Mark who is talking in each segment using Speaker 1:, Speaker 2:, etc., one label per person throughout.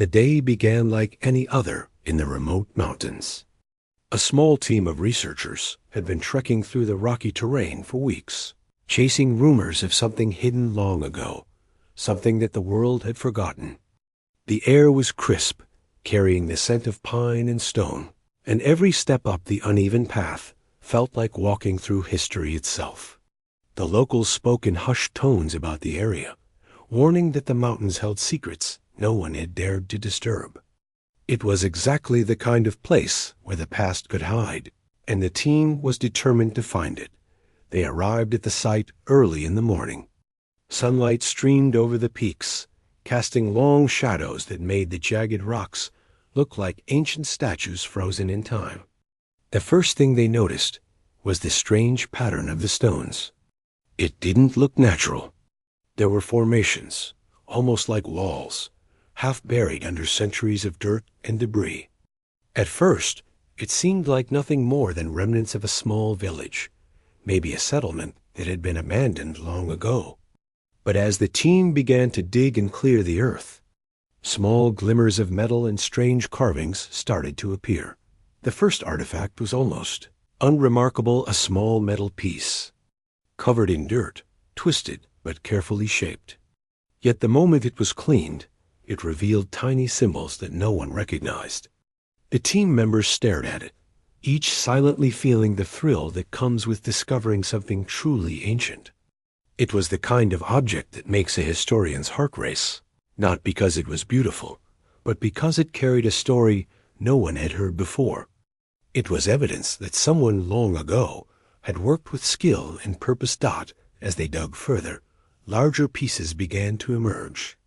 Speaker 1: The day began like any other in the remote mountains. A small team of researchers had been trekking through the rocky terrain for weeks, chasing rumors of something hidden long ago, something that the world had forgotten. The air was crisp, carrying the scent of pine and stone, and every step up the uneven path felt like walking through history itself. The locals spoke in hushed tones about the area, warning that the mountains held secrets no one had dared to disturb. It was exactly the kind of place where the past could hide, and the team was determined to find it. They arrived at the site early in the morning. Sunlight streamed over the peaks, casting long shadows that made the jagged rocks look like ancient statues frozen in time. The first thing they noticed was the strange pattern of the stones. It didn't look natural. There were formations, almost like walls, half buried under centuries of dirt and debris. At first, it seemed like nothing more than remnants of a small village, maybe a settlement that had been abandoned long ago. But as the team began to dig and clear the earth, small glimmers of metal and strange carvings started to appear. The first artifact was almost unremarkable, a small metal piece, covered in dirt, twisted but carefully shaped. Yet the moment it was cleaned, it revealed tiny symbols that no one recognized. The team members stared at it, each silently feeling the thrill that comes with discovering something truly ancient. It was the kind of object that makes a historian's heart race, not because it was beautiful, but because it carried a story no one had heard before. It was evidence that someone long ago had worked with skill and purpose. As they dug further, larger pieces began to emerge.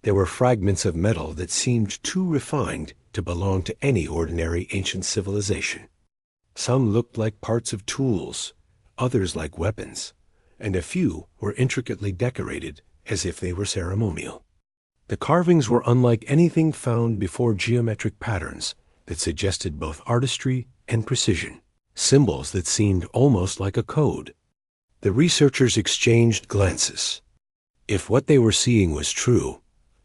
Speaker 1: There were fragments of metal that seemed too refined to belong to any ordinary ancient civilization. Some looked like parts of tools, others like weapons, and a few were intricately decorated as if they were ceremonial. The carvings were unlike anything found before, geometric patterns that suggested both artistry and precision, symbols that seemed almost like a code. The researchers exchanged glances. If what they were seeing was true,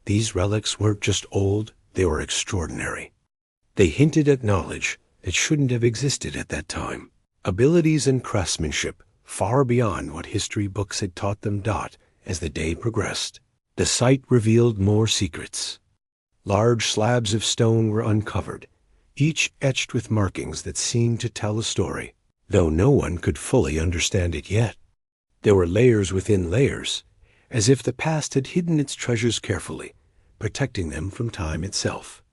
Speaker 1: these relics weren't just old, they were extraordinary. They hinted at knowledge that shouldn't have existed at that time, abilities and craftsmanship far beyond what history books had taught them. As the day progressed, the site revealed more secrets. Large slabs of stone were uncovered, each etched with markings that seemed to tell a story, though no one could fully understand it yet. There were layers within layers, as if the past had hidden its treasures carefully, protecting them from time itself.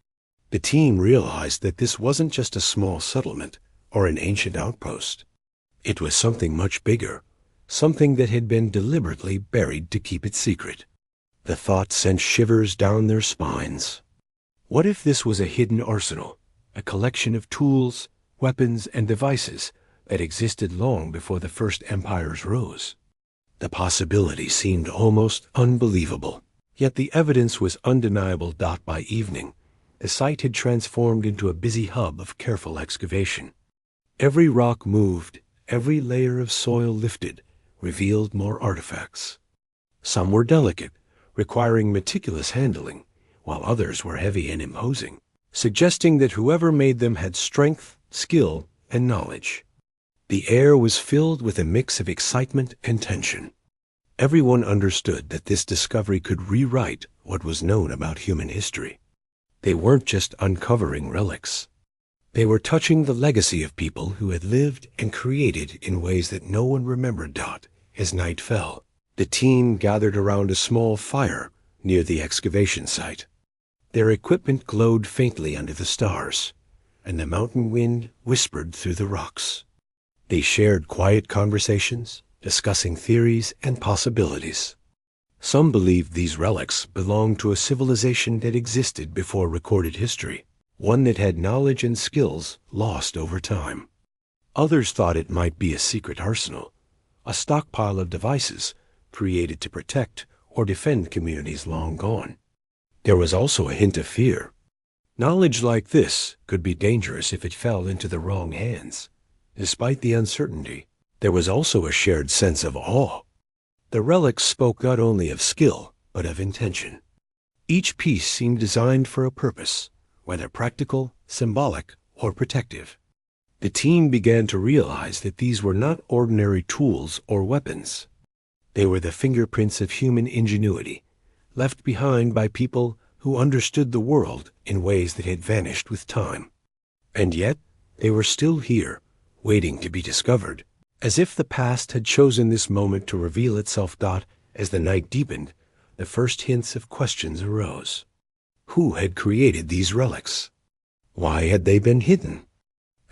Speaker 1: The team realized that this wasn't just a small settlement or an ancient outpost. It was something much bigger, something that had been deliberately buried to keep it secret. The thought sent shivers down their spines. What if this was a hidden arsenal, a collection of tools, weapons, and devices that existed long before the first empires rose? The possibility seemed almost unbelievable, yet the evidence was undeniable. By evening, the site had transformed into a busy hub of careful excavation. Every rock moved, every layer of soil lifted, revealed more artifacts. Some were delicate, requiring meticulous handling, while others were heavy and imposing, suggesting that whoever made them had strength, skill, and knowledge. The air was filled with a mix of excitement and tension. Everyone understood that this discovery could rewrite what was known about human history. They weren't just uncovering relics. They were touching the legacy of people who had lived and created in ways that no one remembered. As night fell, the team gathered around a small fire near the excavation site. Their equipment glowed faintly under the stars, and the mountain wind whispered through the rocks. They shared quiet conversations, discussing theories and possibilities. Some believed these relics belonged to a civilization that existed before recorded history, one that had knowledge and skills lost over time. Others thought it might be a secret arsenal, a stockpile of devices created to protect or defend communities long gone. There was also a hint of fear. Knowledge like this could be dangerous if it fell into the wrong hands. Despite the uncertainty, there was also a shared sense of awe. The relics spoke not only of skill, but of intention. Each piece seemed designed for a purpose, whether practical, symbolic, or protective. The team began to realize that these were not ordinary tools or weapons. They were the fingerprints of human ingenuity, left behind by people who understood the world in ways that had vanished with time. And yet, they were still here, waiting to be discovered, as if the past had chosen this moment to reveal itself. As the night deepened, the first hints of questions arose. Who had created these relics? Why had they been hidden?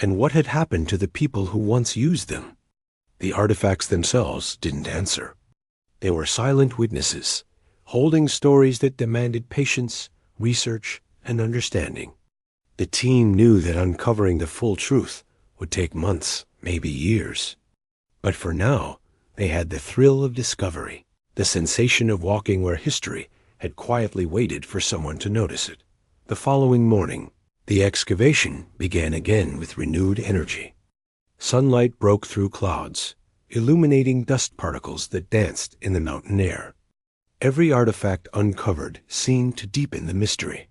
Speaker 1: And what had happened to the people who once used them? The artifacts themselves didn't answer. They were silent witnesses, holding stories that demanded patience, research, and understanding. The team knew that uncovering the full truth would take months, maybe years. But for now, they had the thrill of discovery, the sensation of walking where history had quietly waited for someone to notice it. The following morning, the excavation began again with renewed energy. Sunlight broke through clouds, illuminating dust particles that danced in the mountain air. Every artifact uncovered seemed to deepen the mystery.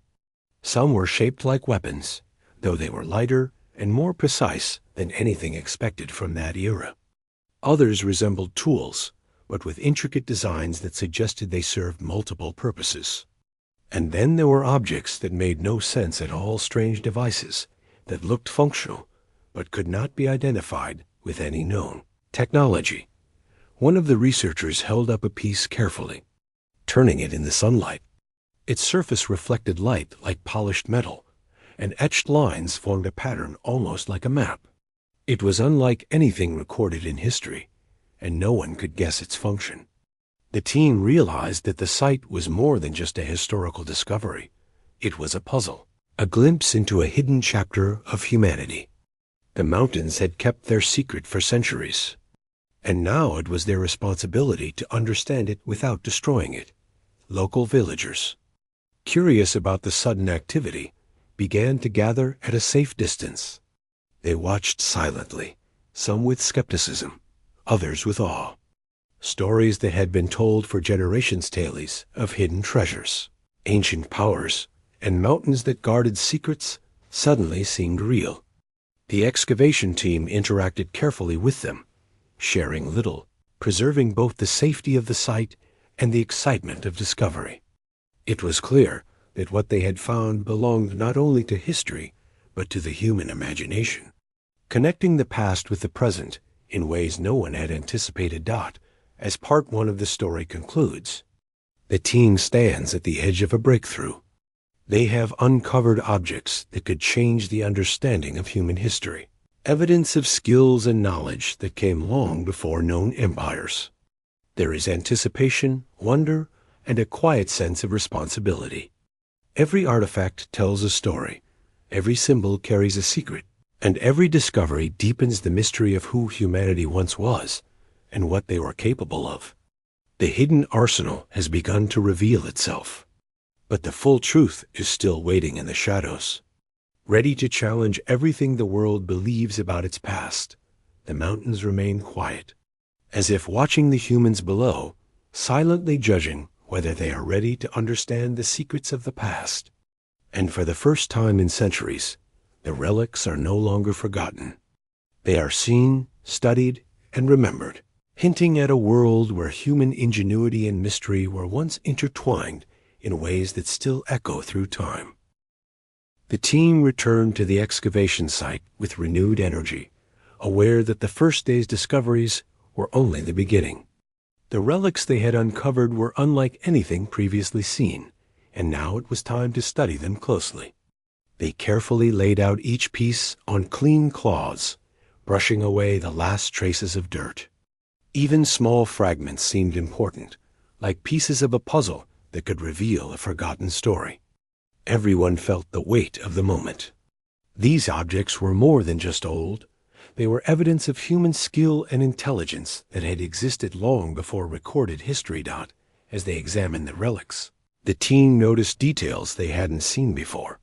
Speaker 1: Some were shaped like weapons, though they were lighter and more precise than anything expected from that era. Others resembled tools, but with intricate designs that suggested they served multiple purposes. And then there were objects that made no sense at all, strange devices that looked functional, but could not be identified with any known technology. One of the researchers held up a piece carefully, turning it in the sunlight. Its surface reflected light like polished metal, and etched lines formed a pattern almost like a map. It was unlike anything recorded in history, and no one could guess its function. The team realized that the site was more than just a historical discovery. It was a puzzle, a glimpse into a hidden chapter of humanity. The mountains had kept their secret for centuries, and now it was their responsibility to understand it without destroying it. Local villagers, curious about the sudden activity, began to gather at a safe distance. They watched silently, some with skepticism, others with awe. Stories that had been told for generations, tales of hidden treasures, ancient powers, and mountains that guarded secrets, suddenly seemed real. The excavation team interacted carefully with them, sharing little, preserving both the safety of the site and the excitement of discovery. It was clear that what they had found belonged not only to history, but to the human imagination, connecting the past with the present in ways no one had anticipated. As part one of the story concludes, the team stands at the edge of a breakthrough. They have uncovered objects that could change the understanding of human history, evidence of skills and knowledge that came long before known empires. There is anticipation, wonder, and a quiet sense of responsibility. Every artifact tells a story, every symbol carries a secret, and every discovery deepens the mystery of who humanity once was and what they were capable of. The hidden arsenal has begun to reveal itself, but the full truth is still waiting in the shadows. Ready to challenge everything the world believes about its past, the mountains remain quiet, as if watching the humans below, silently judging whether they are ready to understand the secrets of the past. And for the first time in centuries, the relics are no longer forgotten. They are seen, studied, and remembered, hinting at a world where human ingenuity and mystery were once intertwined in ways that still echo through time. The team returned to the excavation site with renewed energy, aware that the first day's discoveries were only the beginning. The relics they had uncovered were unlike anything previously seen, and now it was time to study them closely. They carefully laid out each piece on clean cloths, brushing away the last traces of dirt. Even small fragments seemed important, like pieces of a puzzle that could reveal a forgotten story. Everyone felt the weight of the moment. These objects were more than just old. They were evidence of human skill and intelligence that had existed long before recorded history. As they examined the relics, the team noticed details they hadn't seen before.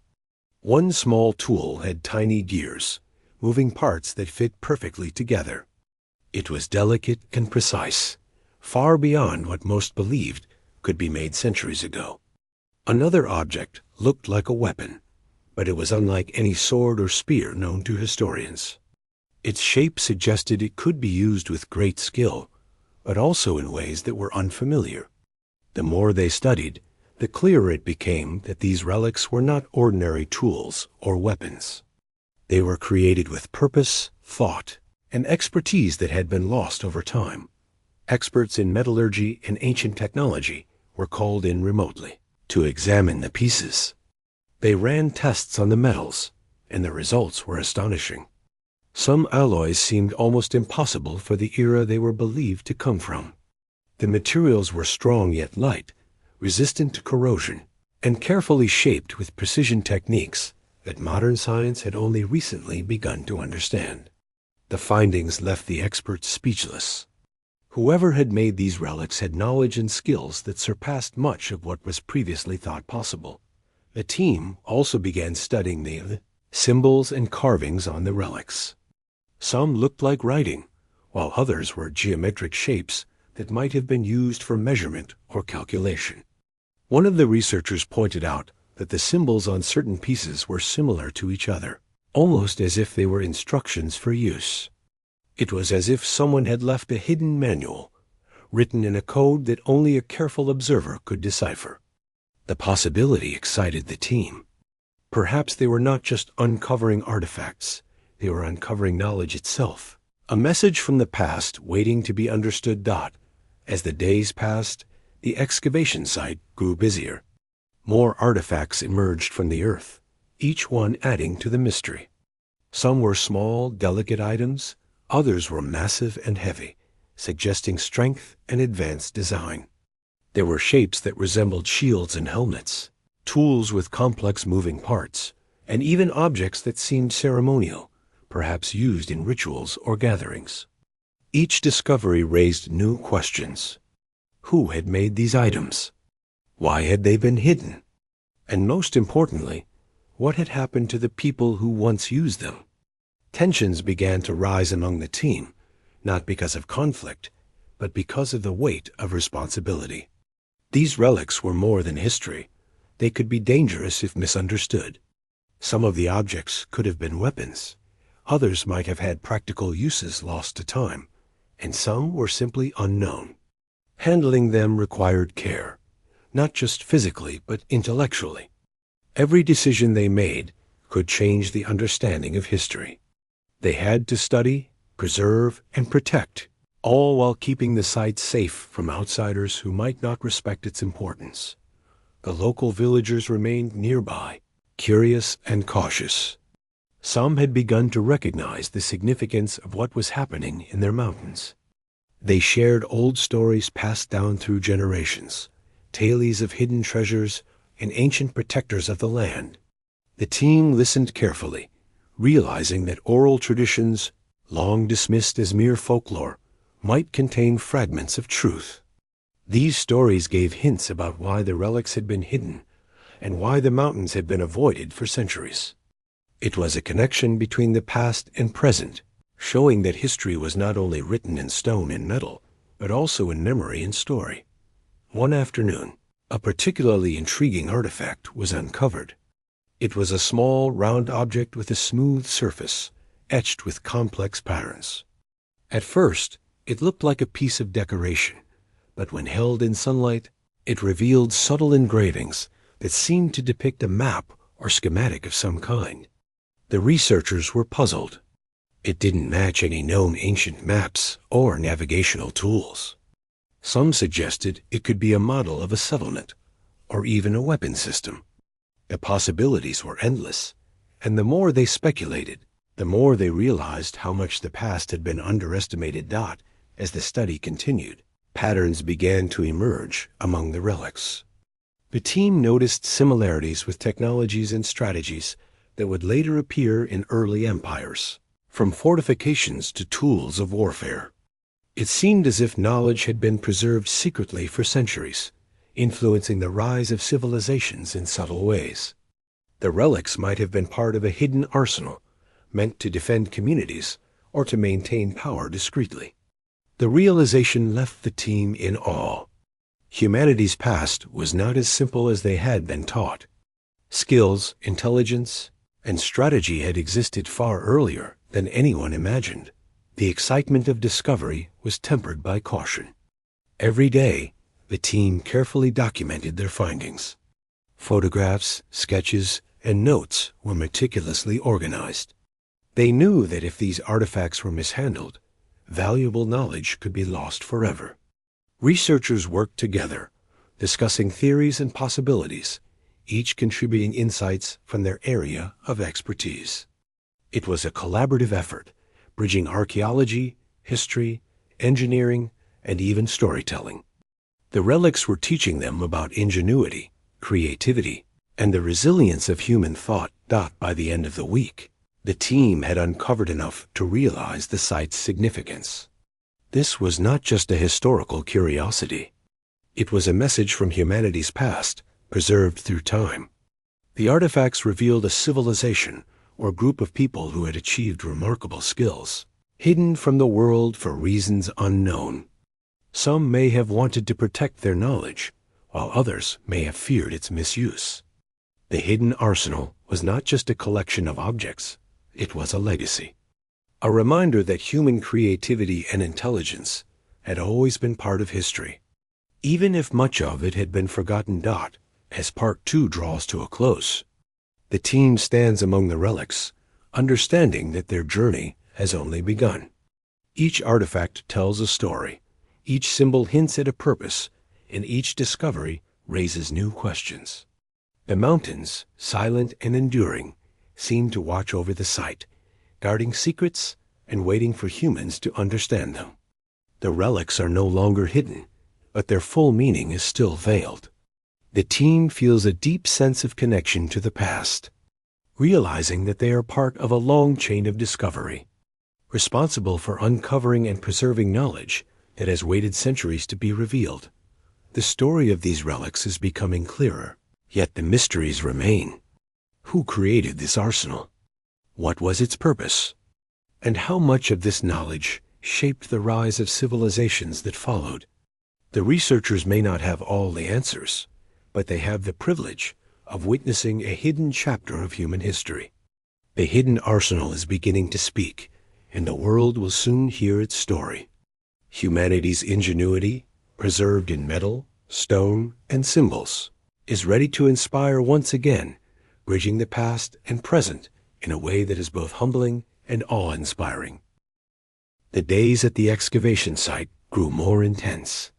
Speaker 1: One small tool had tiny gears, moving parts that fit perfectly together. It was delicate and precise, far beyond what most believed could be made centuries ago. Another object looked like a weapon, but it was unlike any sword or spear known to historians. Its shape suggested it could be used with great skill, but also in ways that were unfamiliar. The more they studied, the clearer it became that these relics were not ordinary tools or weapons. They were created with purpose, thought, and expertise that had been lost over time. Experts in metallurgy and ancient technology were called in remotely to examine the pieces. They ran tests on the metals, and the results were astonishing. Some alloys seemed almost impossible for the era they were believed to come from. The materials were strong yet light, resistant to corrosion, and carefully shaped with precision techniques that modern science had only recently begun to understand. The findings left the experts speechless. Whoever had made these relics had knowledge and skills that surpassed much of what was previously thought possible. The team also began studying the symbols and carvings on the relics. Some looked like writing, while others were geometric shapes that might have been used for measurement or calculation. One of the researchers pointed out that the symbols on certain pieces were similar to each other, almost as if they were instructions for use. It was as if someone had left a hidden manual, written in a code that only a careful observer could decipher. The possibility excited the team. Perhaps they were not just uncovering artifacts, they were uncovering knowledge itself, a message from the past waiting to be understood. As the days passed, the excavation site grew busier. More artifacts emerged from the earth, each one adding to the mystery. Some were small, delicate items, others were massive and heavy, suggesting strength and advanced design. There were shapes that resembled shields and helmets, tools with complex moving parts, and even objects that seemed ceremonial, perhaps used in rituals or gatherings. Each discovery raised new questions. Who had made these items? Why had they been hidden? And most importantly, what had happened to the people who once used them? Tensions began to rise among the team, not because of conflict, but because of the weight of responsibility. These relics were more than history. They could be dangerous if misunderstood. Some of the objects could have been weapons. Others might have had practical uses lost to time, and some were simply unknown. Handling them required care, not just physically, but intellectually. Every decision they made could change the understanding of history. They had to study, preserve, and protect, all while keeping the site safe from outsiders who might not respect its importance. The local villagers remained nearby, curious and cautious. Some had begun to recognize the significance of what was happening in their mountains. They shared old stories passed down through generations, tales of hidden treasures and ancient protectors of the land. The team listened carefully, realizing that oral traditions, long dismissed as mere folklore, might contain fragments of truth. These stories gave hints about why the relics had been hidden and why the mountains had been avoided for centuries. It was a connection between the past and present, showing that history was not only written in stone and metal, but also in memory and story. One afternoon, a particularly intriguing artifact was uncovered. It was a small, round object with a smooth surface, etched with complex patterns. At first, it looked like a piece of decoration, but when held in sunlight, it revealed subtle engravings that seemed to depict a map or schematic of some kind. The researchers were puzzled. It didn't match any known ancient maps or navigational tools. Some suggested it could be a model of a settlement, or even a weapon system. The possibilities were endless, and the more they speculated, the more they realized how much the past had been underestimated. As the study continued, patterns began to emerge among the relics. The team noticed similarities with technologies and strategies that would later appear in early empires, from fortifications to tools of warfare. It seemed as if knowledge had been preserved secretly for centuries, influencing the rise of civilizations in subtle ways. The relics might have been part of a hidden arsenal, meant to defend communities or to maintain power discreetly. The realization left the team in awe. Humanity's past was not as simple as they had been taught. Skills, intelligence, and strategy had existed far earlier than anyone imagined. The excitement of discovery was tempered by caution. Every day, the team carefully documented their findings. Photographs, sketches, and notes were meticulously organized. They knew that if these artifacts were mishandled, valuable knowledge could be lost forever. Researchers worked together, discussing theories and possibilities, each contributing insights from their area of expertise. It was a collaborative effort, bridging archaeology, history, engineering, and even storytelling. The relics were teaching them about ingenuity, creativity, and the resilience of human thought. By the end of the week, the team had uncovered enough to realize the site's significance. This was not just a historical curiosity. It was a message from humanity's past, preserved through time. The artifacts revealed a civilization or group of people who had achieved remarkable skills, hidden from the world for reasons unknown. Some may have wanted to protect their knowledge, while others may have feared its misuse. The hidden arsenal was not just a collection of objects, it was a legacy. A reminder that human creativity and intelligence had always been part of history, even if much of it had been forgotten. As Part 2 draws to a close, the team stands among the relics, understanding that their journey has only begun. Each artifact tells a story, each symbol hints at a purpose, and each discovery raises new questions. The mountains, silent and enduring, seem to watch over the site, guarding secrets and waiting for humans to understand them. The relics are no longer hidden, but their full meaning is still veiled. The team feels a deep sense of connection to the past, realizing that they are part of a long chain of discovery, responsible for uncovering and preserving knowledge that has waited centuries to be revealed. The story of these relics is becoming clearer, yet the mysteries remain. Who created this arsenal? What was its purpose? And how much of this knowledge shaped the rise of civilizations that followed? The researchers may not have all the answers, but they have the privilege of witnessing a hidden chapter of human history. The hidden arsenal is beginning to speak, and the world will soon hear its story. Humanity's ingenuity, preserved in metal, stone, and symbols, is ready to inspire once again, bridging the past and present in a way that is both humbling and awe-inspiring. The days at the excavation site grew more intense.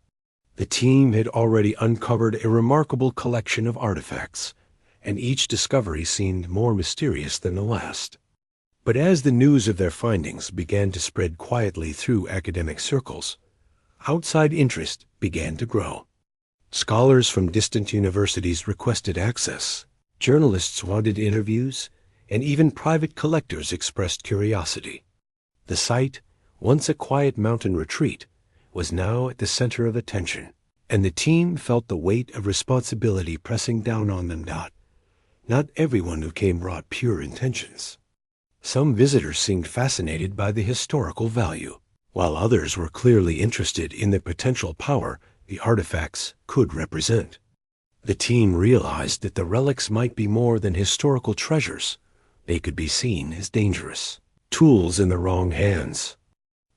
Speaker 1: The team had already uncovered a remarkable collection of artifacts, and each discovery seemed more mysterious than the last. But as the news of their findings began to spread quietly through academic circles, outside interest began to grow. Scholars from distant universities requested access, journalists wanted interviews, and even private collectors expressed curiosity. The site, once a quiet mountain retreat, was now at the center of attention, and the team felt the weight of responsibility pressing down on them. Not everyone who came brought pure intentions. Some visitors seemed fascinated by the historical value, while others were clearly interested in the potential power the artifacts could represent. The team realized that the relics might be more than historical treasures. They could be seen as dangerous tools in the wrong hands.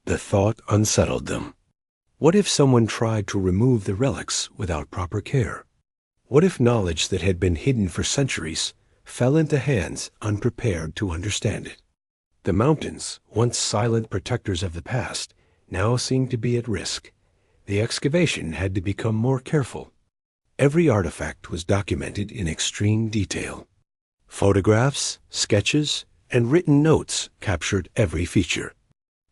Speaker 1: The thought unsettled them. What if someone tried to remove the relics without proper care? What if knowledge that had been hidden for centuries fell into hands unprepared to understand it? The mountains, once silent protectors of the past, now seemed to be at risk. The excavation had to become more careful. Every artifact was documented in extreme detail. Photographs, sketches, and written notes captured every feature.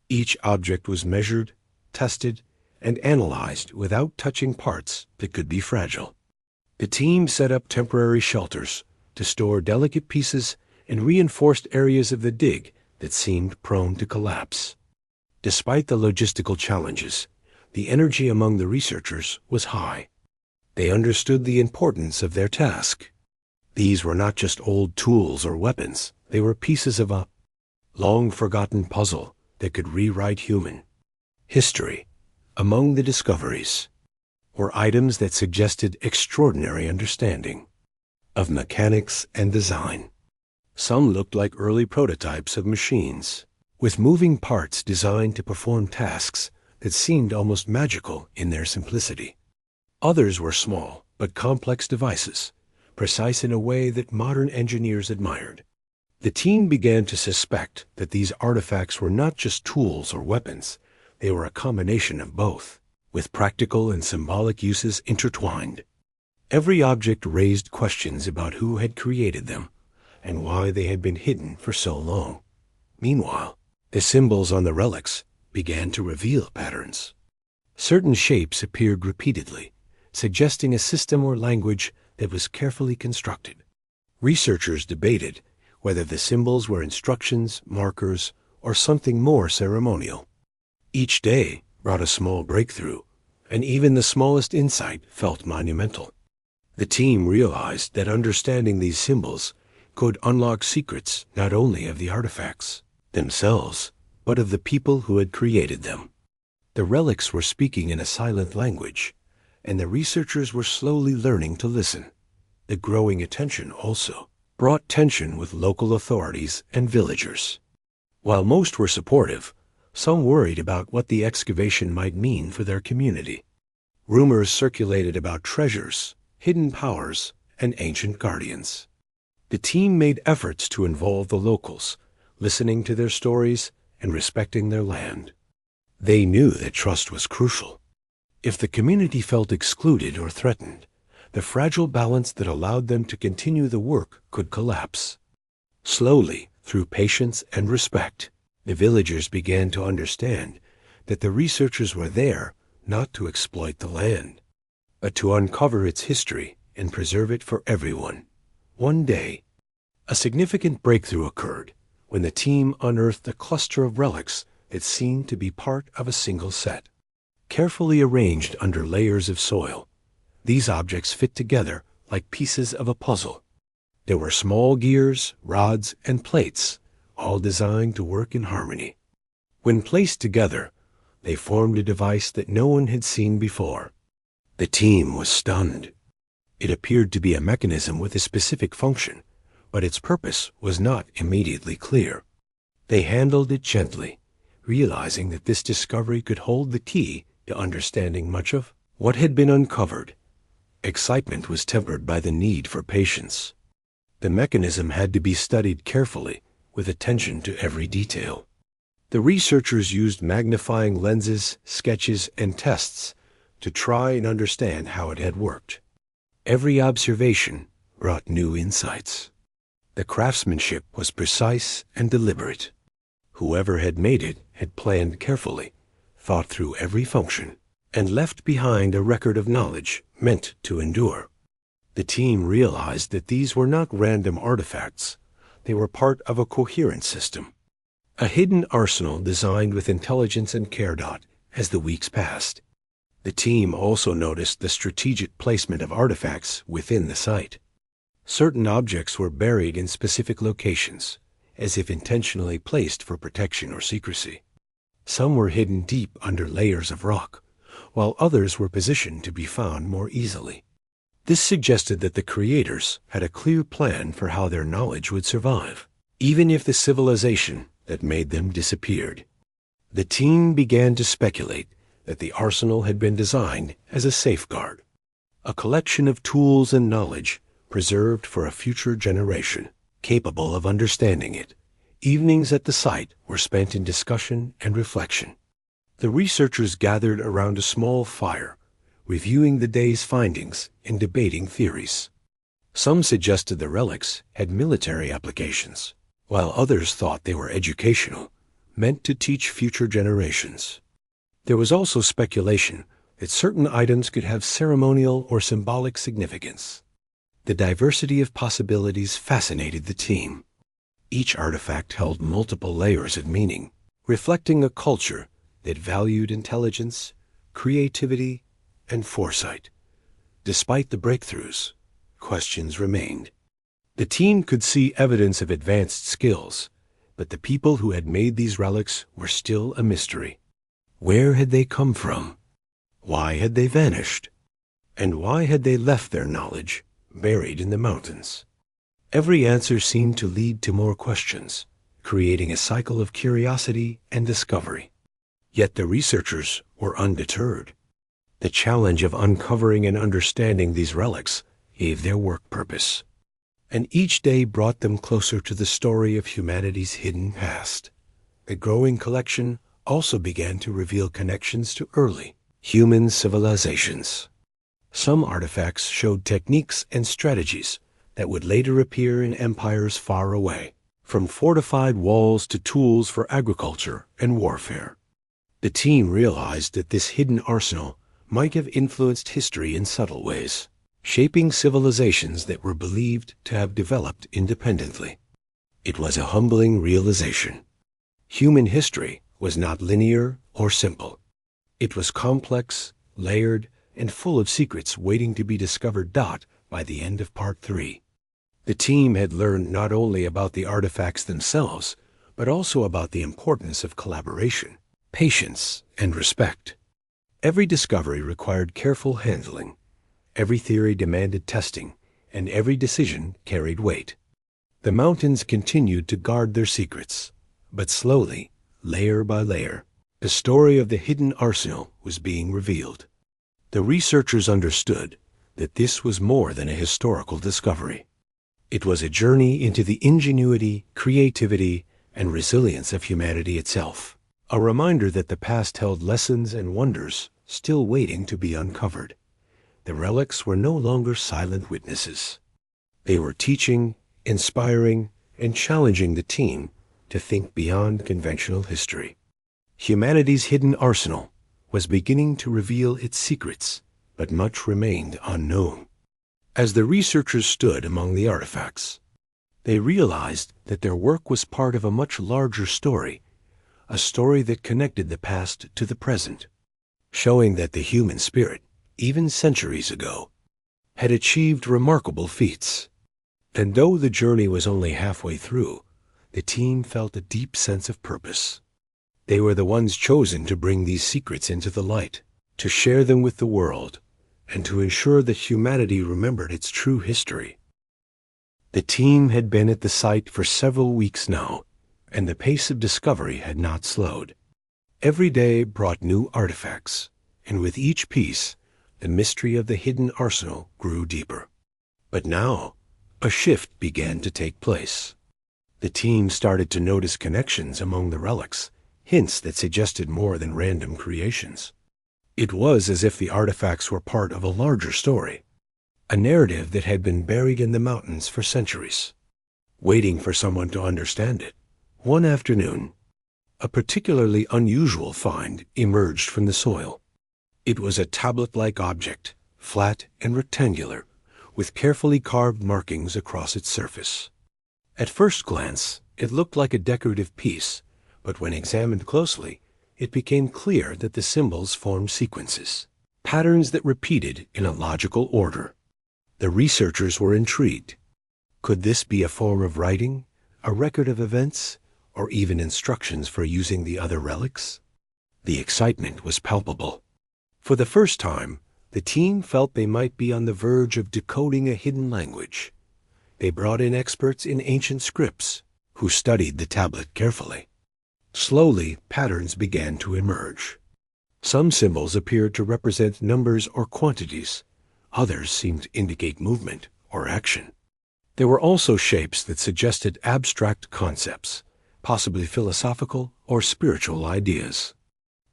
Speaker 1: Each object was measured, tested, and analyzed without touching parts that could be fragile. The team set up temporary shelters to store delicate pieces and reinforced areas of the dig that seemed prone to collapse. Despite the logistical challenges, the energy among the researchers was high. They understood the importance of their task. These were not just old tools or weapons, they were pieces of a long-forgotten puzzle that could rewrite human history. Among the discoveries, were items that suggested extraordinary understanding of mechanics and design. Some looked like early prototypes of machines, with moving parts designed to perform tasks that seemed almost magical in their simplicity. Others were small but complex devices, precise in a way that modern engineers admired. The team began to suspect that these artifacts were not just tools or weapons, they were a combination of both, with practical and symbolic uses intertwined. Every object raised questions about who had created them and why they had been hidden for so long. Meanwhile, the symbols on the relics began to reveal patterns. Certain shapes appeared repeatedly, suggesting a system or language that was carefully constructed. Researchers debated whether the symbols were instructions, markers, or something more ceremonial. Each day brought a small breakthrough, and even the smallest insight felt monumental. The team realized that understanding these symbols could unlock secrets not only of the artifacts themselves, but of the people who had created them. The relics were speaking in a silent language, and the researchers were slowly learning to listen. The growing attention also brought tension with local authorities and villagers. While most were supportive, some worried about what the excavation might mean for their community. Rumors circulated about treasures, hidden powers, and ancient guardians. The team made efforts to involve the locals, listening to their stories and respecting their land. They knew that trust was crucial. If the community felt excluded or threatened, the fragile balance that allowed them to continue the work could collapse. Slowly, through patience and respect, the villagers began to understand that the researchers were there not to exploit the land, but to uncover its history and preserve it for everyone. One day, a significant breakthrough occurred when the team unearthed a cluster of relics that seemed to be part of a single set. Carefully arranged under layers of soil, these objects fit together like pieces of a puzzle. There were small gears, rods, and plates, all designed to work in harmony. When placed together, they formed a device that no one had seen before. The team was stunned. It appeared to be a mechanism with a specific function, but its purpose was not immediately clear. They handled it gently, realizing that this discovery could hold the key to understanding much of what had been uncovered. Excitement was tempered by the need for patience. The mechanism had to be studied carefully, with attention to every detail. The researchers used magnifying lenses, sketches, and tests to try and understand how it had worked. Every observation brought new insights. The craftsmanship was precise and deliberate. Whoever had made it had planned carefully, thought through every function, and left behind a record of knowledge meant to endure. The team realized that these were not random artifacts. They were part of a coherent system, a hidden arsenal designed with intelligence and care. As the weeks passed, the team also noticed the strategic placement of artifacts within the site. Certain objects were buried in specific locations, as if intentionally placed for protection or secrecy. Some were hidden deep under layers of rock, while others were positioned to be found more easily. This suggested that the creators had a clear plan for how their knowledge would survive, even if the civilization that made them disappeared. The team began to speculate that the arsenal had been designed as a safeguard, a collection of tools and knowledge preserved for a future generation, capable of understanding it. Evenings at the site were spent in discussion and reflection. The researchers gathered around a small fire, reviewing the day's findings and debating theories. Some suggested the relics had military applications, while others thought they were educational, meant to teach future generations. There was also speculation that certain items could have ceremonial or symbolic significance. The diversity of possibilities fascinated the team. Each artifact held multiple layers of meaning, reflecting a culture that valued intelligence, creativity, and foresight. Despite the breakthroughs, questions remained. The team could see evidence of advanced skills, but the people who had made these relics were still a mystery. Where had they come from? Why had they vanished? And why had they left their knowledge buried in the mountains? Every answer seemed to lead to more questions, creating a cycle of curiosity and discovery. Yet the researchers were undeterred. The challenge of uncovering and understanding these relics gave their work purpose, and each day brought them closer to the story of humanity's hidden past. The growing collection also began to reveal connections to early human civilizations. Some artifacts showed techniques and strategies that would later appear in empires far away, from fortified walls to tools for agriculture and warfare. The team realized that this hidden arsenal might have influenced history in subtle ways, shaping civilizations that were believed to have developed independently. It was a humbling realization. Human history was not linear or simple. It was complex, layered, and full of secrets waiting to be discovered. By the end of Part 3, the team had learned not only about the artifacts themselves, but also about the importance of collaboration, patience, and respect. Every discovery required careful handling. Every theory demanded testing, and every decision carried weight. The mountains continued to guard their secrets, but slowly, layer by layer, the story of the hidden arsenal was being revealed. The researchers understood that this was more than a historical discovery. It was a journey into the ingenuity, creativity, and resilience of humanity itself, a reminder that the past held lessons and wonders still waiting to be uncovered. The relics were no longer silent witnesses. They were teaching, inspiring, and challenging the team to think beyond conventional history. Humanity's hidden arsenal was beginning to reveal its secrets, but much remained unknown. As the researchers stood among the artifacts, they realized that their work was part of a much larger story, a story that connected the past to the present, showing that the human spirit, even centuries ago, had achieved remarkable feats. And though the journey was only halfway through, the team felt a deep sense of purpose. They were the ones chosen to bring these secrets into the light, to share them with the world, and to ensure that humanity remembered its true history. The team had been at the site for several weeks now, and the pace of discovery had not slowed. Every day brought new artifacts, and with each piece, the mystery of the hidden arsenal grew deeper. But now, a shift began to take place. The team started to notice connections among the relics, hints that suggested more than random creations. It was as if the artifacts were part of a larger story, a narrative that had been buried in the mountains for centuries, waiting for someone to understand it. One afternoon, a particularly unusual find emerged from the soil. It was a tablet-like object, flat and rectangular, with carefully carved markings across its surface. At first glance, it looked like a decorative piece, but when examined closely, it became clear that the symbols formed sequences, patterns that repeated in a logical order. The researchers were intrigued. Could this be a form of writing, a record of events, or even instructions for using the other relics? The excitement was palpable. For the first time, the team felt they might be on the verge of decoding a hidden language. They brought in experts in ancient scripts, who studied the tablet carefully. Slowly, patterns began to emerge. Some symbols appeared to represent numbers or quantities. Others seemed to indicate movement or action. There were also shapes that suggested abstract concepts, possibly philosophical or spiritual ideas.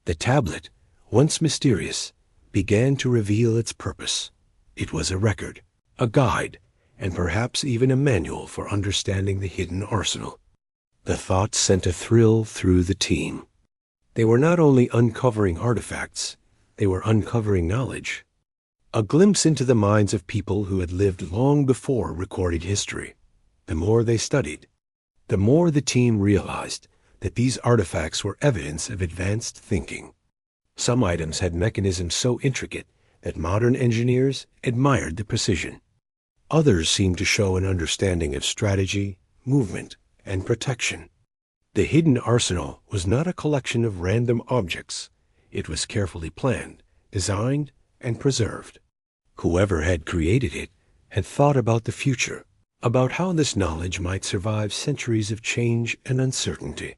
Speaker 1: The tablet, once mysterious, began to reveal its purpose. It was a record, a guide, and perhaps even a manual for understanding the hidden arsenal. The thought sent a thrill through the team. They were not only uncovering artifacts, they were uncovering knowledge. A glimpse into the minds of people who had lived long before recorded history. The more they studied, the more the team realized that these artifacts were evidence of advanced thinking. Some items had mechanisms so intricate that modern engineers admired the precision. Others seemed to show an understanding of strategy, movement, and protection. The hidden arsenal was not a collection of random objects. It was carefully planned, designed, and preserved. Whoever had created it had thought about the future, about how this knowledge might survive centuries of change and uncertainty.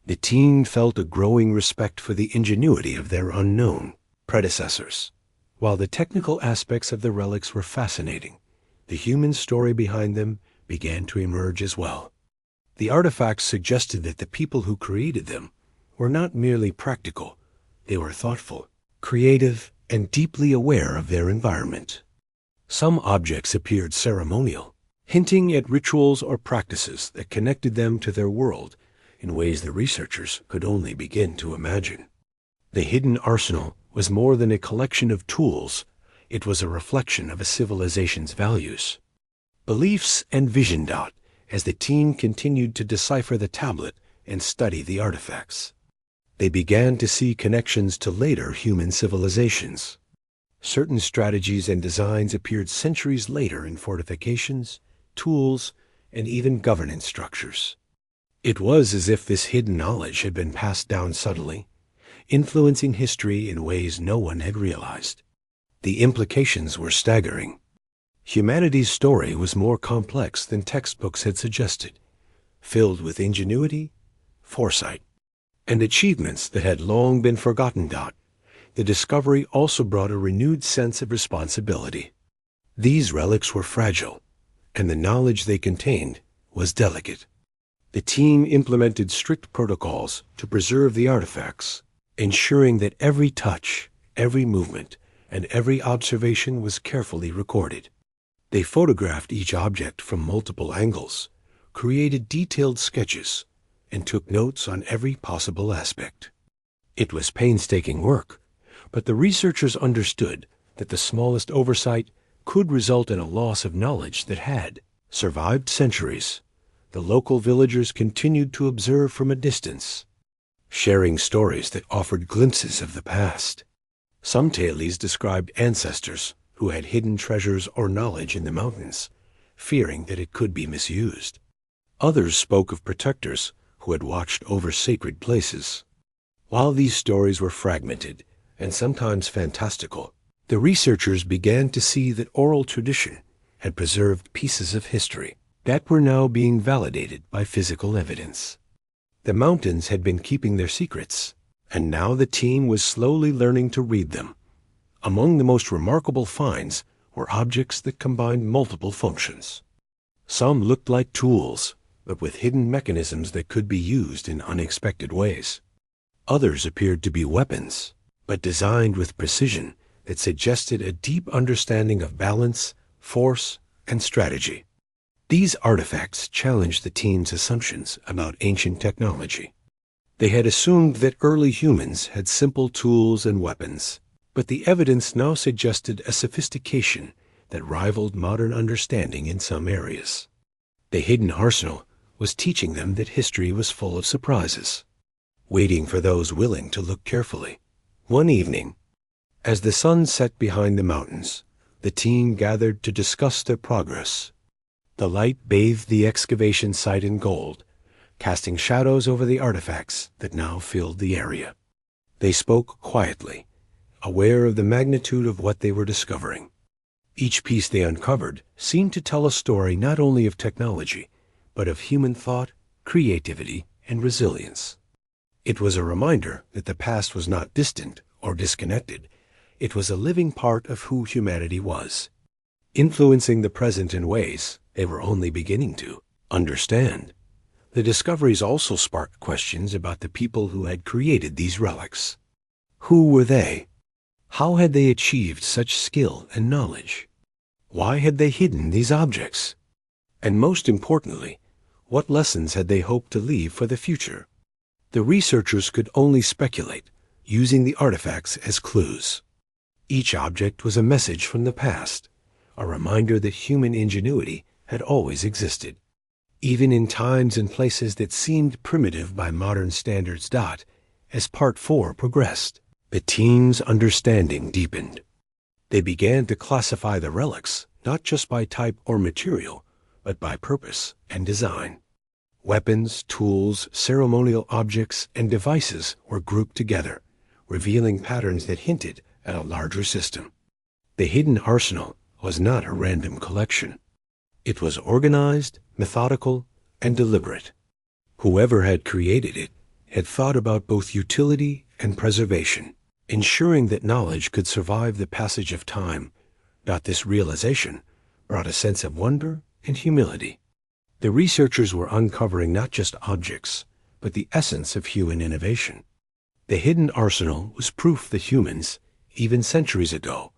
Speaker 1: The team felt a growing respect for the ingenuity of their unknown predecessors. While the technical aspects of the relics were fascinating, the human story behind them began to emerge as well. The artifacts suggested that the people who created them were not merely practical, they were thoughtful, creative, and deeply aware of their environment. Some objects appeared ceremonial, hinting at rituals or practices that connected them to their world in ways the researchers could only begin to imagine. The hidden arsenal was more than a collection of tools, it was a reflection of a civilization's values, beliefs, and vision. As the team continued to decipher the tablet and study the artifacts, they began to see connections to later human civilizations. Certain strategies and designs appeared centuries later in fortifications, tools, and even governance structures. It was as if this hidden knowledge had been passed down subtly, influencing history in ways no one had realized. The implications were staggering. Humanity's story was more complex than textbooks had suggested, filled with ingenuity, foresight, and achievements that had long been forgotten. The discovery also brought a renewed sense of responsibility. These relics were fragile, and the knowledge they contained was delicate. The team implemented strict protocols to preserve the artifacts, ensuring that every touch, every movement, and every observation was carefully recorded. They photographed each object from multiple angles, created detailed sketches, and took notes on every possible aspect. It was painstaking work, but the researchers understood that the smallest oversight could result in a loss of knowledge that had survived centuries. The local villagers continued to observe from a distance, sharing stories that offered glimpses of the past. Some tales described ancestors who had hidden treasures or knowledge in the mountains, fearing that it could be misused. Others spoke of protectors who had watched over sacred places. While these stories were fragmented and sometimes fantastical, the researchers began to see that oral tradition had preserved pieces of history that were now being validated by physical evidence. The mountains had been keeping their secrets, and now the team was slowly learning to read them. Among the most remarkable finds were objects that combined multiple functions. Some looked like tools, but with hidden mechanisms that could be used in unexpected ways. Others appeared to be weapons, but designed with precision that suggested a deep understanding of balance, force, and strategy. These artifacts challenged the team's assumptions about ancient technology. They had assumed that early humans had simple tools and weapons, but the evidence now suggested a sophistication that rivaled modern understanding in some areas. The hidden arsenal was teaching them that history was full of surprises, waiting for those willing to look carefully. One evening, as the sun set behind the mountains, the team gathered to discuss their progress. The light bathed the excavation site in gold, casting shadows over the artifacts that now filled the area. They spoke quietly, aware of the magnitude of what they were discovering. Each piece they uncovered seemed to tell a story not only of technology, but of human thought, creativity, and resilience. It was a reminder that the past was not distant or disconnected. It was a living part of who humanity was, influencing the present in ways they were only beginning to understand. The discoveries also sparked questions about the people who had created these relics. Who were they? How had they achieved such skill and knowledge? Why had they hidden these objects? And most importantly, what lessons had they hoped to leave for the future? The researchers could only speculate, using the artifacts as clues. Each object was a message from the past, a reminder that human ingenuity had always existed, even in times and places that seemed primitive by modern standards. As Part 4 progressed, the team's understanding deepened. They began to classify the relics not just by type or material, but by purpose and design. Weapons, tools, ceremonial objects, and devices were grouped together, revealing patterns that hinted at a larger system. The hidden arsenal was not a random collection. It was organized, methodical, and deliberate. Whoever had created it had thought about both utility and preservation, ensuring that knowledge could survive the passage of time. This realization brought a sense of wonder and humility. The researchers were uncovering not just objects, but the essence of human innovation. The hidden arsenal was proof that humans, even centuries ago,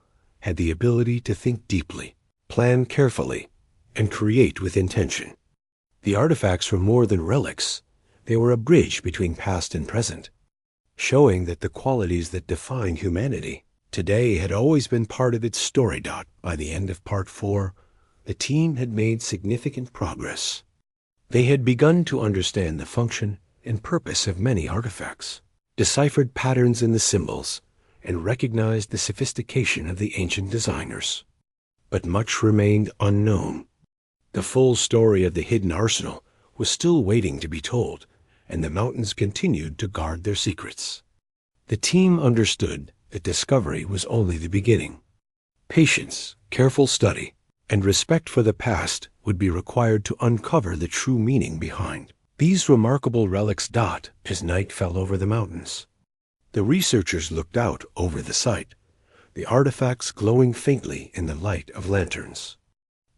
Speaker 1: had the ability to think deeply, plan carefully, and create with intention. The artifacts were more than relics. They were a bridge between past and present, showing that the qualities that define humanity today had always been part of its story. By the end of Part 4, the team had made significant progress. They had begun to understand the function and purpose of many artifacts, deciphered patterns in the symbols, and recognized the sophistication of the ancient designers. But much remained unknown. The full story of the hidden arsenal was still waiting to be told, and the mountains continued to guard their secrets. The team understood that discovery was only the beginning. Patience, careful study, and respect for the past would be required to uncover the true meaning behind these remarkable relics. As night fell over the mountains, the researchers looked out over the site, the artifacts glowing faintly in the light of lanterns.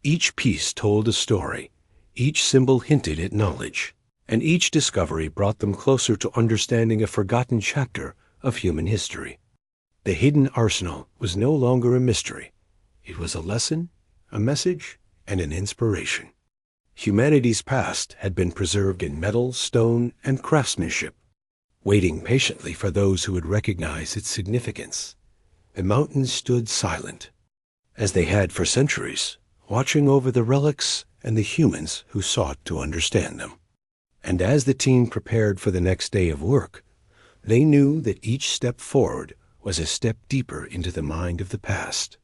Speaker 1: Each piece told a story, each symbol hinted at knowledge, and each discovery brought them closer to understanding a forgotten chapter of human history. The hidden arsenal was no longer a mystery. It was a lesson, a message, and an inspiration. Humanity's past had been preserved in metal, stone, and craftsmanship, waiting patiently for those who would recognize its significance. The mountains stood silent, as they had for centuries, watching over the relics and the humans who sought to understand them. And as the team prepared for the next day of work, they knew that each step forward was a step deeper into the mind of the past.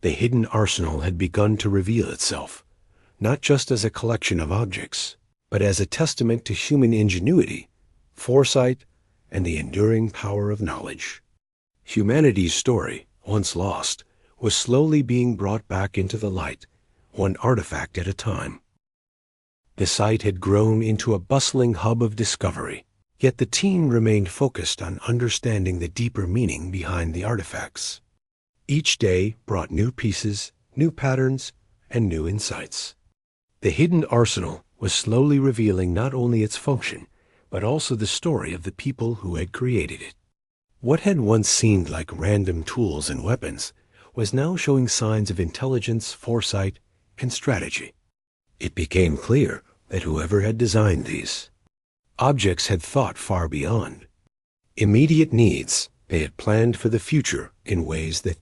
Speaker 1: The hidden arsenal had begun to reveal itself, not just as a collection of objects, but as a testament to human ingenuity, foresight, and the enduring power of knowledge. Humanity's story, once lost, was slowly being brought back into the light, one artifact at a time. The site had grown into a bustling hub of discovery, yet the team remained focused on understanding the deeper meaning behind the artifacts. Each day brought new pieces, new patterns, and new insights. The hidden arsenal was slowly revealing not only its function, but also the story of the people who had created it. What had once seemed like random tools and weapons was now showing signs of intelligence, foresight, and strategy. It became clear that whoever had designed these objects had thought far beyond immediate needs. They had planned for the future in ways that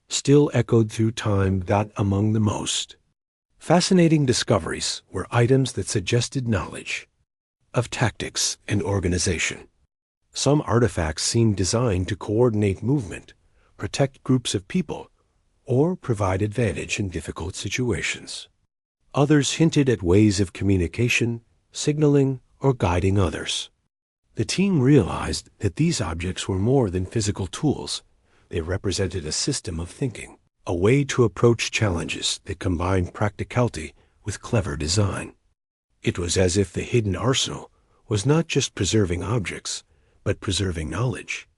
Speaker 1: still echoed through time. Among the most fascinating discoveries were items that suggested knowledge of tactics and organization. Some artifacts seemed designed to coordinate movement, protect groups of people, or provide advantage in difficult situations. Others hinted at ways of communication, signaling, or guiding others. The team realized that these objects were more than physical tools. They represented a system of thinking, a way to approach challenges that combined practicality with clever design. It was as if the hidden arsenal was not just preserving objects, but preserving knowledge,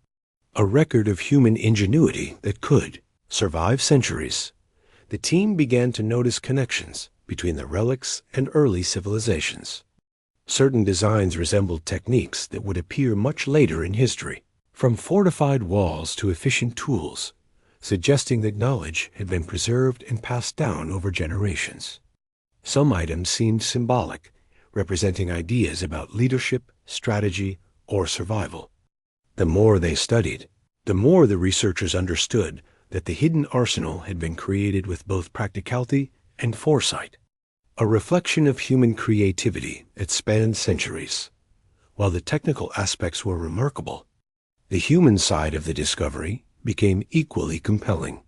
Speaker 1: a record of human ingenuity that could survive centuries. The team began to notice connections between the relics and early civilizations. Certain designs resembled techniques that would appear much later in history, from fortified walls to efficient tools, suggesting that knowledge had been preserved and passed down over generations. Some items seemed symbolic, representing ideas about leadership, strategy, or survival. The more they studied, the more the researchers understood that the hidden arsenal had been created with both practicality and foresight, a reflection of human creativity that spanned centuries. While the technical aspects were remarkable, the human side of the discovery became equally compelling.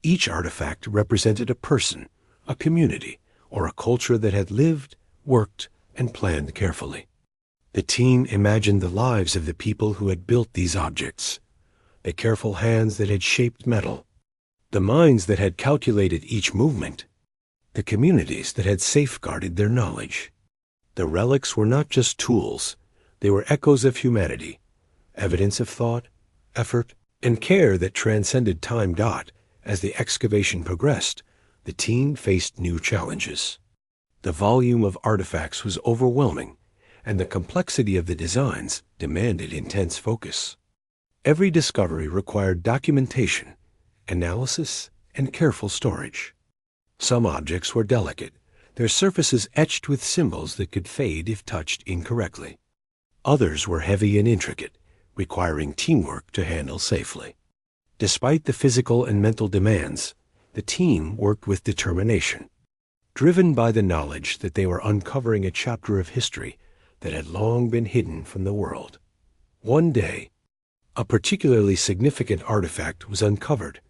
Speaker 1: Each artifact represented a person, a community, or a culture that had lived, worked, and planned carefully. The team imagined the lives of the people who had built these objects, the careful hands that had shaped metal, the minds that had calculated each movement, the communities that had safeguarded their knowledge. The relics were not just tools, they were echoes of humanity, evidence of thought, effort, and care that transcended time. As the excavation progressed, the team faced new challenges. The volume of artifacts was overwhelming, and the complexity of the designs demanded intense focus. Every discovery required documentation, analysis, and careful storage. Some objects were delicate, their surfaces etched with symbols that could fade if touched incorrectly. Others were heavy and intricate, requiring teamwork to handle safely. Despite the physical and mental demands, the team worked with determination, driven by the knowledge that they were uncovering a chapter of history that had long been hidden from the world. One day, a particularly significant artifact was uncovered,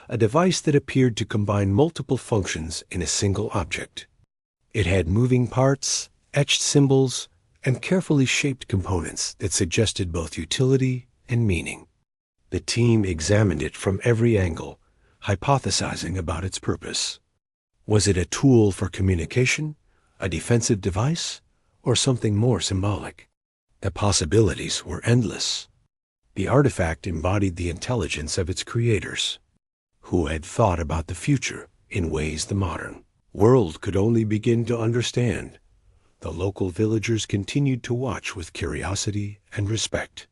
Speaker 1: a device that appeared to combine multiple functions in a single object. It had moving parts, etched symbols, and carefully shaped components that suggested both utility and meaning. The team examined it from every angle, hypothesizing about its purpose. Was it a tool for communication, a defensive device, or something more symbolic? The possibilities were endless. The artifact embodied the intelligence of its creators, who had thought about the future in ways the modern world could only begin to understand. The local villagers continued to watch with curiosity and respect.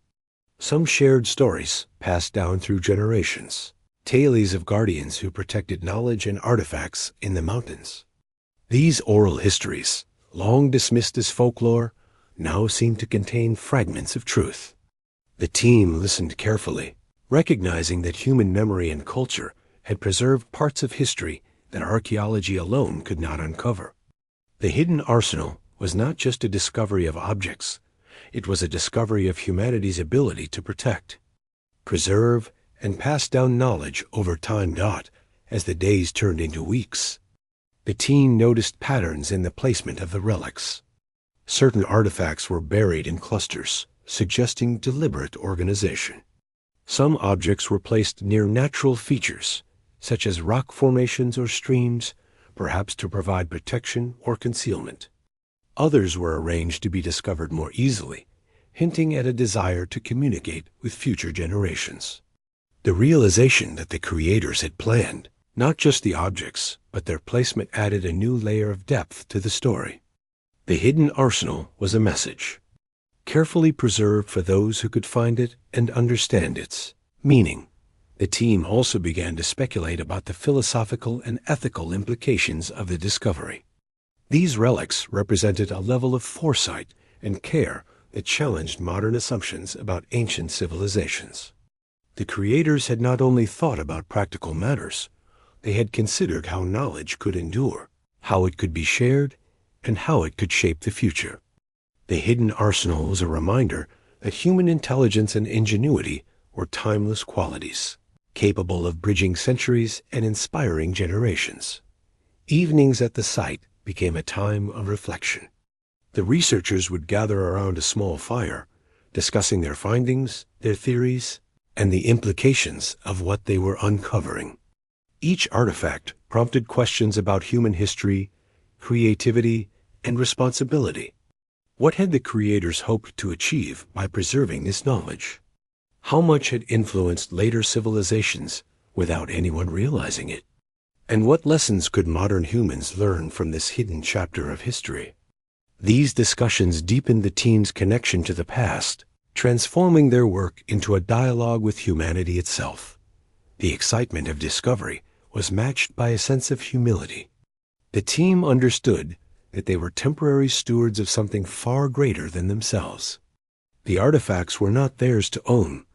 Speaker 1: Some shared stories passed down through generations, tales of guardians who protected knowledge and artifacts in the mountains. These oral histories, long dismissed as folklore, now seemed to contain fragments of truth. The team listened carefully, recognizing that human memory and culture had preserved parts of history that archaeology alone could not uncover. The hidden arsenal was not just a discovery of objects, it was a discovery of humanity's ability to protect, preserve, and pass down knowledge over time. As the days turned into weeks, the team noticed patterns in the placement of the relics. Certain artifacts were buried in clusters, suggesting deliberate organization. Some objects were placed near natural features, such as rock formations or streams, perhaps to provide protection or concealment. Others were arranged to be discovered more easily, hinting at a desire to communicate with future generations. The realization that the creators had planned not just the objects, but their placement added a new layer of depth to the story. The hidden arsenal was a message, carefully preserved for those who could find it and understand its meaning. The team also began to speculate about the philosophical and ethical implications of the discovery. These relics represented a level of foresight and care that challenged modern assumptions about ancient civilizations. The creators had not only thought about practical matters, they had considered how knowledge could endure, how it could be shared, and how it could shape the future. The hidden arsenal was a reminder that human intelligence and ingenuity were timeless qualities, capable of bridging centuries and inspiring generations. Evenings at the site became a time of reflection. The researchers would gather around a small fire, discussing their findings, their theories, and the implications of what they were uncovering. Each artifact prompted questions about human history, creativity, and responsibility. What had the creators hoped to achieve by preserving this knowledge? How much had influenced later civilizations without anyone realizing it? And what lessons could modern humans learn from this hidden chapter of history? These discussions deepened the team's connection to the past, transforming their work into a dialogue with humanity itself. The excitement of discovery was matched by a sense of humility. The team understood that they were temporary stewards of something far greater than themselves. The artifacts were not theirs to own.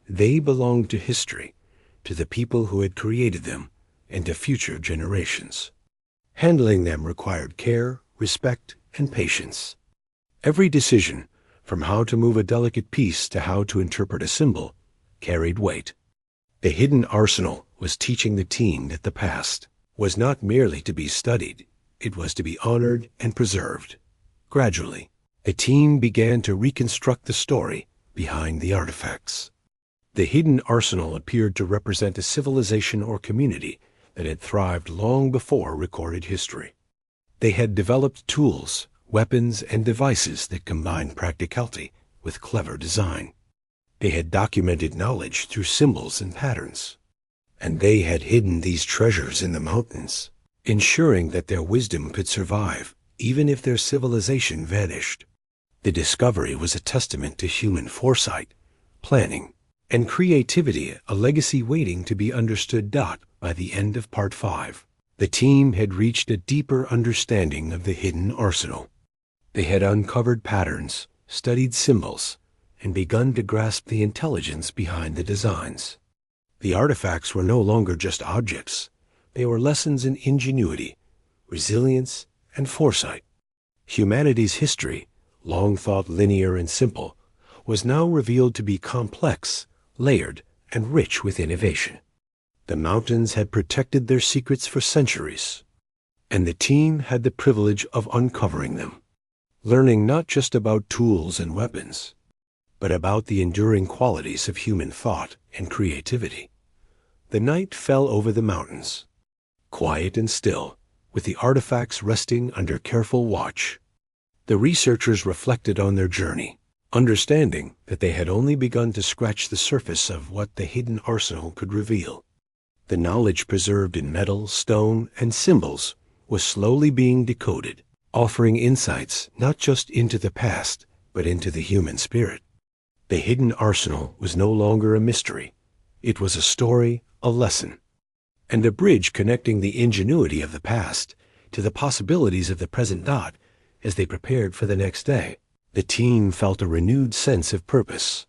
Speaker 1: They belonged to history, to the people who had created them, and to future generations. Handling them required care, respect, and patience. Every decision, from how to move a delicate piece to how to interpret a symbol, carried weight. The hidden arsenal was teaching the team that the past was not merely to be studied, it was to be honored and preserved. Gradually, the team began to reconstruct the story behind the artifacts. The hidden arsenal appeared to represent a civilization or community that had thrived long before recorded history. They had developed tools, weapons, and devices that combined practicality with clever design. They had documented knowledge through symbols and patterns. And they had hidden these treasures in the mountains, ensuring that their wisdom could survive even if their civilization vanished. The discovery was a testament to human foresight, planning, and creativity, a legacy waiting to be understood. By the end of Part 5, the team had reached a deeper understanding of the hidden arsenal. They had uncovered patterns, studied symbols, and begun to grasp the intelligence behind the designs. The artifacts were no longer just objects. They were lessons in ingenuity, resilience, and foresight. Humanity's history, long thought linear and simple, was now revealed to be complex, layered, and rich with innovation. The mountains had protected their secrets for centuries, and the team had the privilege of uncovering them, learning not just about tools and weapons, but about the enduring qualities of human thought and creativity. The night fell over the mountains, quiet and still, with the artifacts resting under careful watch. The researchers reflected on their journey, understanding that they had only begun to scratch the surface of what the hidden arsenal could reveal. The knowledge preserved in metal, stone, and symbols was slowly being decoded, offering insights not just into the past, but into the human spirit. The hidden arsenal was no longer a mystery. It was a story, a lesson, and a bridge connecting the ingenuity of the past to the possibilities of the present. As they prepared for the next day, the team felt a renewed sense of purpose.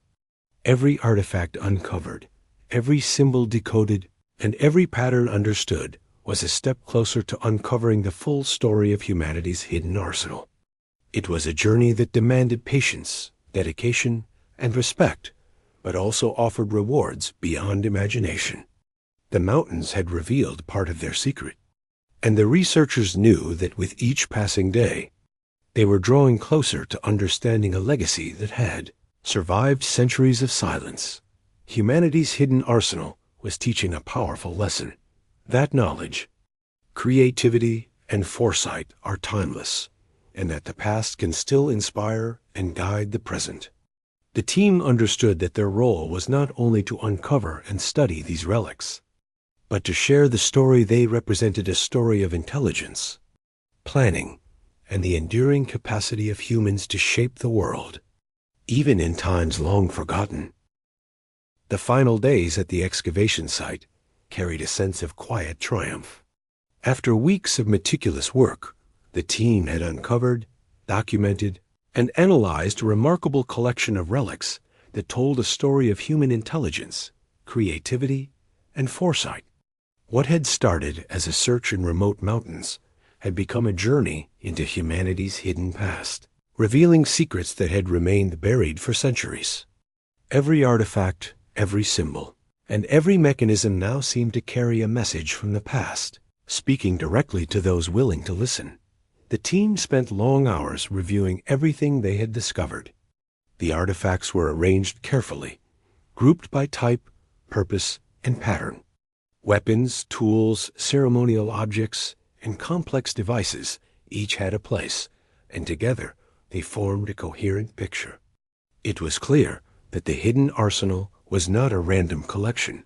Speaker 1: Every artifact uncovered, every symbol decoded, and every pattern understood was a step closer to uncovering the full story of humanity's hidden arsenal. It was a journey that demanded patience, dedication, and respect, but also offered rewards beyond imagination. The mountains had revealed part of their secret, and the researchers knew that with each passing day, they were drawing closer to understanding a legacy that had survived centuries of silence. Humanity's hidden arsenal was teaching a powerful lesson. That knowledge, creativity, and foresight are timeless, and that the past can still inspire and guide the present. The team understood that their role was not only to uncover and study these relics, but to share the story. They represented a story of intelligence, planning, and the enduring capacity of humans to shape the world, even in times long forgotten. The final days at the excavation site carried a sense of quiet triumph. After weeks of meticulous work, the team had uncovered, documented, and analyzed a remarkable collection of relics that told a story of human intelligence, creativity, and foresight. What had started as a search in remote mountains had become a journey into humanity's hidden past, revealing secrets that had remained buried for centuries. Every artifact, every symbol, and every mechanism now seemed to carry a message from the past, speaking directly to those willing to listen. The team spent long hours reviewing everything they had discovered. The artifacts were arranged carefully, grouped by type, purpose, and pattern. Weapons, tools, ceremonial objects, and complex devices each had a place, and together they formed a coherent picture. It was clear that the hidden arsenal was not a random collection.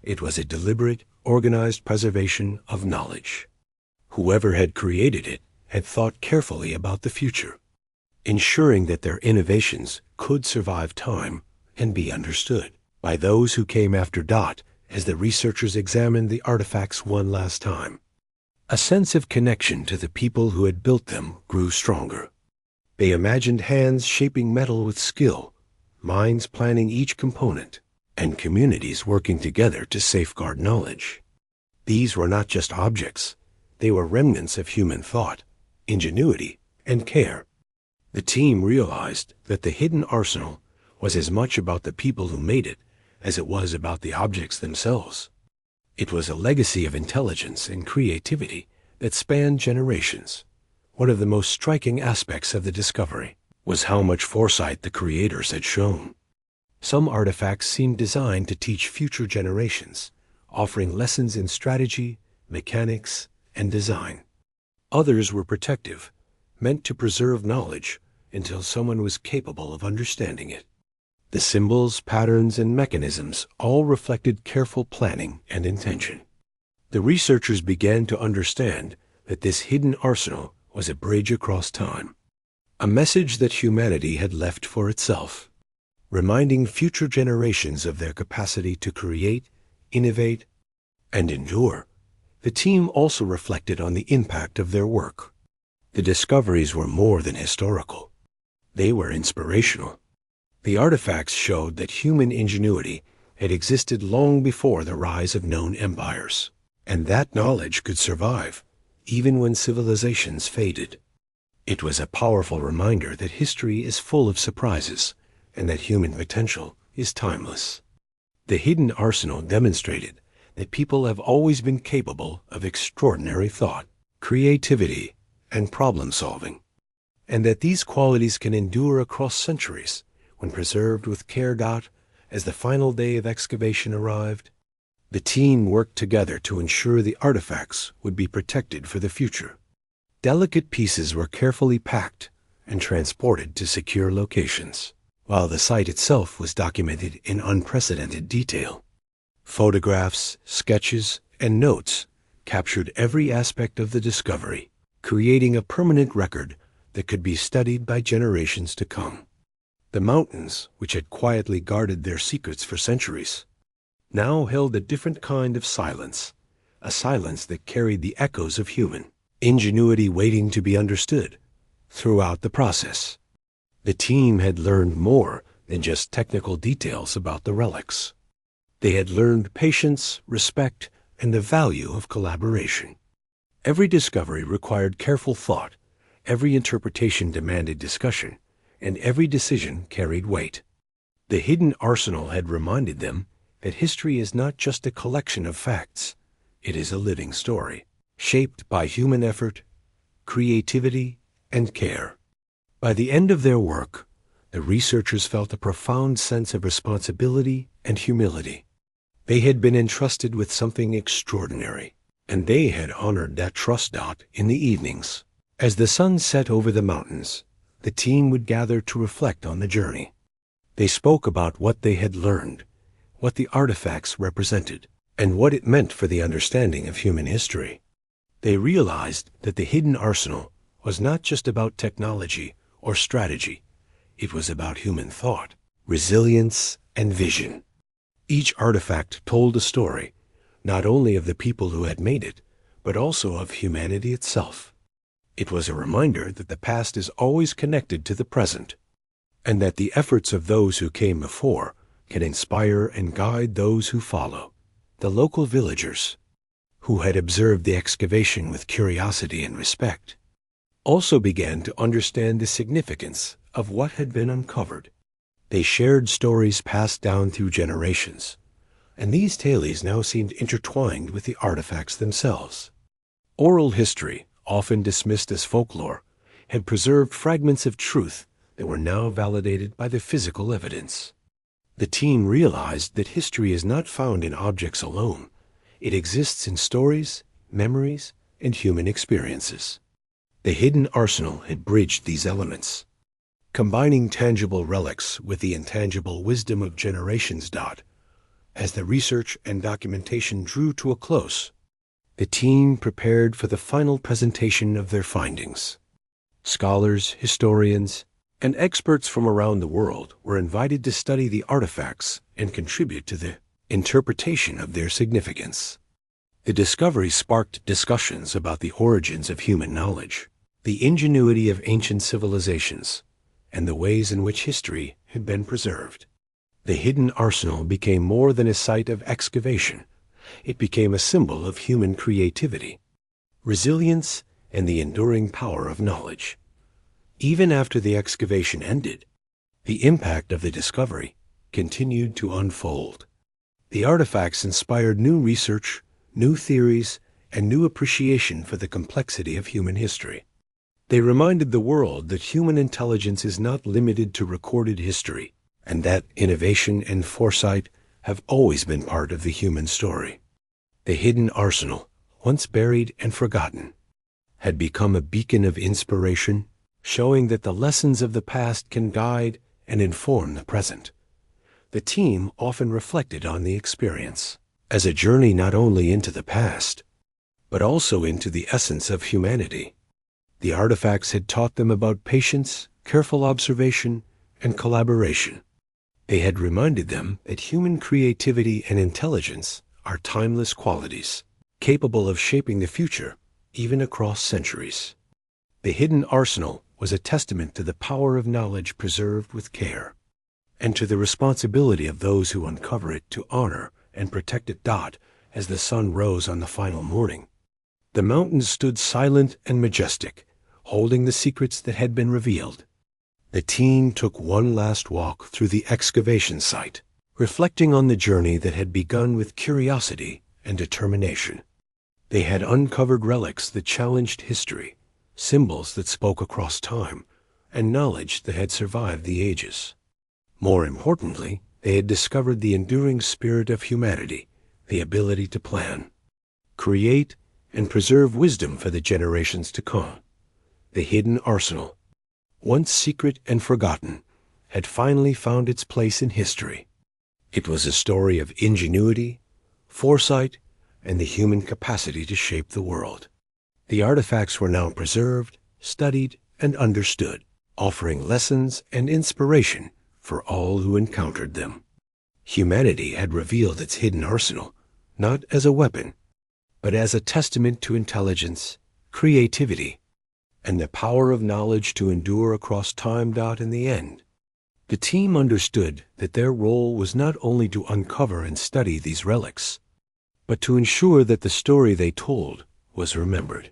Speaker 1: It was a deliberate, organized preservation of knowledge. Whoever had created it had thought carefully about the future, ensuring that their innovations could survive time and be understood by those who came after. As the researchers examined the artifacts one last time, a sense of connection to the people who had built them grew stronger. They imagined hands shaping metal with skill, minds planning each component, and communities working together to safeguard knowledge. These were not just objects. They were remnants of human thought, ingenuity, and care. The team realized that the hidden arsenal was as much about the people who made it as it was about the objects themselves. It was a legacy of intelligence and creativity that spanned generations. One of the most striking aspects of the discovery was how much foresight the creators had shown. Some artifacts seemed designed to teach future generations, offering lessons in strategy, mechanics, and design. Others were protective, meant to preserve knowledge until someone was capable of understanding it. The symbols, patterns, and mechanisms all reflected careful planning and intention. The researchers began to understand that this hidden arsenal was a bridge across time, a message that humanity had left for itself, reminding future generations of their capacity to create, innovate, and endure. The team also reflected on the impact of their work. The discoveries were more than historical. They were inspirational. The artifacts showed that human ingenuity had existed long before the rise of known empires, and that knowledge could survive even when civilizations faded. It was a powerful reminder that history is full of surprises and that human potential is timeless. The hidden arsenal demonstrated that people have always been capable of extraordinary thought, creativity, and problem-solving, and that these qualities can endure across centuries when preserved with care. As the final day of excavation arrived, the team worked together to ensure the artifacts would be protected for the future. Delicate pieces were carefully packed and transported to secure locations, while the site itself was documented in unprecedented detail. Photographs, sketches, and notes captured every aspect of the discovery, creating a permanent record that could be studied by generations to come. The mountains, which had quietly guarded their secrets for centuries, now held a different kind of silence, a silence that carried the echoes of human ingenuity waiting to be understood throughout the process. The team had learned more than just technical details about the relics. They had learned patience, respect, and the value of collaboration. Every discovery required careful thought, every interpretation demanded discussion, and every decision carried weight. The hidden arsenal had reminded them that history is not just a collection of facts. It is a living story, shaped by human effort, creativity, and care. By the end of their work, the researchers felt a profound sense of responsibility and humility. They had been entrusted with something extraordinary, and they had honored that trust. In the evenings, as the sun set over the mountains, the team would gather to reflect on the journey. They spoke about what they had learned, what the artifacts represented, and what it meant for the understanding of human history. They realized that the hidden arsenal was not just about technology or strategy. It was about human thought, resilience, and vision. Each artifact told a story, not only of the people who had made it, but also of humanity itself. It was a reminder that the past is always connected to the present, and that the efforts of those who came before can inspire and guide those who follow. The local villagers, who had observed the excavation with curiosity and respect, also began to understand the significance of what had been uncovered. They shared stories passed down through generations, and these tales now seemed intertwined with the artifacts themselves. Oral history, often dismissed as folklore, had preserved fragments of truth that were now validated by the physical evidence. The team realized that history is not found in objects alone. It exists in stories, memories, and human experiences. The hidden arsenal had bridged these elements, combining tangible relics with the intangible wisdom of generations. As the research and documentation drew to a close, the team prepared for the final presentation of their findings. Scholars, historians, and experts from around the world were invited to study the artifacts and contribute to the interpretation of their significance. The discovery sparked discussions about the origins of human knowledge, the ingenuity of ancient civilizations, and the ways in which history had been preserved. The hidden arsenal became more than a site of excavation. It became a symbol of human creativity, resilience, and the enduring power of knowledge. Even after the excavation ended, the impact of the discovery continued to unfold. The artifacts inspired new research, new theories, and new appreciation for the complexity of human history. They reminded the world that human intelligence is not limited to recorded history. and that innovation and foresight have always been part of the human story. The hidden arsenal, once buried and forgotten, had become a beacon of inspiration, showing that the lessons of the past can guide and inform the present. The team often reflected on the experience as a journey not only into the past, but also into the essence of humanity. The artifacts had taught them about patience, careful observation, and collaboration. They had reminded them that human creativity and intelligence are timeless qualities, capable of shaping the future, even across centuries. The hidden arsenal was a testament to the power of knowledge preserved with care, and to the responsibility of those who uncover it to honor and protect it. As the sun rose on the final morning, the mountains stood silent and majestic, holding the secrets that had been revealed. The team took one last walk through the excavation site, reflecting on the journey that had begun with curiosity and determination. They had uncovered relics that challenged history, symbols that spoke across time, and knowledge that had survived the ages. More importantly, they had discovered the enduring spirit of humanity, the ability to plan, create, and preserve wisdom for the generations to come. The hidden arsenal, once secret and forgotten, had finally found its place in history. It was a story of ingenuity, foresight, and the human capacity to shape the world. The artifacts were now preserved, studied, and understood, offering lessons and inspiration for all who encountered them. Humanity had revealed its hidden arsenal, not as a weapon, but as a testament to intelligence, creativity, and the power of knowledge to endure across time. In the end, the team understood that their role was not only to uncover and study these relics, but to ensure that the story they told was remembered.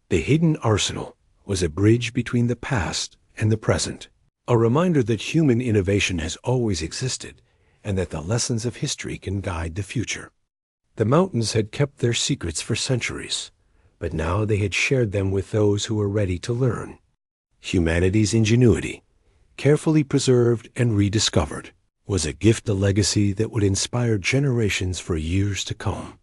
Speaker 1: The hidden arsenal was a bridge between the past and the present, a reminder that human innovation has always existed and that the lessons of history can guide the future. The mountains had kept their secrets for centuries, but now they had shared them with those who were ready to learn. Humanity's ingenuity, carefully preserved and rediscovered, was a gift, a legacy that would inspire generations for years to come.